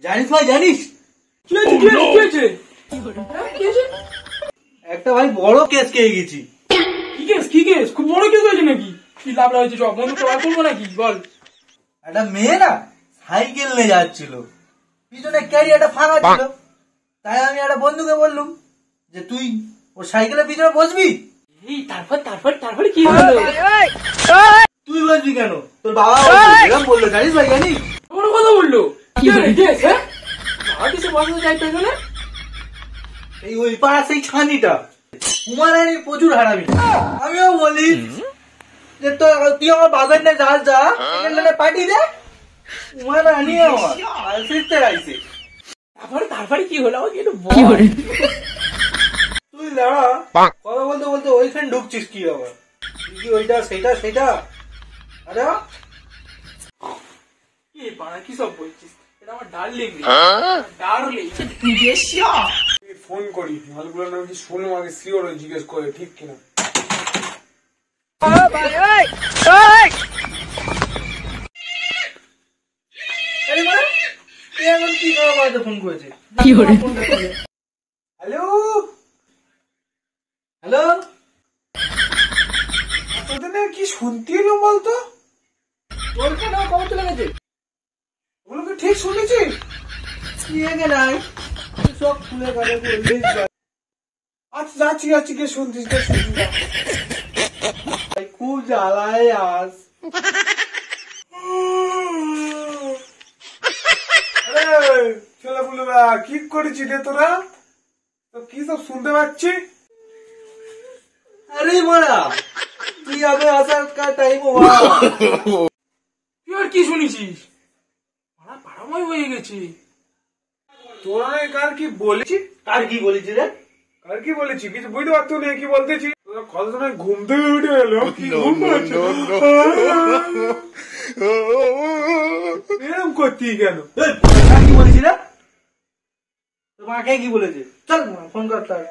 জানিস ভাই জানিস কি হয়েছে? একটা ভাই বড় কেস খেয়ে গেছি। কি কেস? খুব বড় কেস হয়েছে নাকি? কি লাভ হয়েছে? সব বন্ধু বার করবো নাকি বল? একটা মেয়ে না সাইকেল নিয়ে যাচ্ছিল, পিছনে ক্যারিয়ারটা ফাঁকা ছিল, তাই আমি একটা বন্ধুকে বললুম যে তুই ওর সাইকেলের পিছনে বসবি। এই তারপর কি হলো? তুই বসবি কেন? তোর বাবা বললো, জানিস ভাই জানিস? বড় কথা বললো। কি কেস? হ্যাঁ আর্টিস্টে বসাতে চাইতো না? এই ওই পাড়া সেই ছানিটা কুমারানি প্রচুর হারাবি। আমিও বলি যে তুই আমার বাগান নিয়ে যা যা পাঠিয়ে দে, কুমারানি আমার ফিরতে রাখছে। তারপরে কি হলো আমাকে একটু বল। তুই দাঁড়া, কথা বলতে বলতে ওইখানে ঢুকছিস কি আবার? কি ওইটা সেটা সেটা? আরে কি পাড়া কি সব বলছিস? এটা আমার ডার্লিং, ডার্লিং। ফোন করি মালগুলো নাকি শুনলাম, আগে শিওর জিজ্ঞেস করে ঠিক কিনা। ফোন করেছে। হ্যালো হ্যালো, তোদের কি শুনতে এলো বলতো? তোর কেন খবর চলে গেছে? ওগুলো কি ঠিক শুনেছি? নাই সব খুলে গেলে। আচ্ছা যাচ্ছি কে শুনছিস খুব জ্বালায় আজ। ছেলে বলবা কি করেছি রে তোরা? তো কি সব শুনতে পাচ্ছি? আরে মারা তুই আগে আসার টাইম তুই আর কি শুনেছিস? পাড়াময় হয়ে গেছে। তোরা কার কি বলেছি? কার কি বলেছি রে? কার কি বলেছি কিছু বুঝতে পারতো না কি বলতেছি? তোরা কথা শোনায় ঘুম থেকে উঠে এলো কি ঘুম পাচ্ছে এরকম করতি কেন? কি বলেছি রে? তোর মাকে কি বলেছে? চল ফোন কর তার।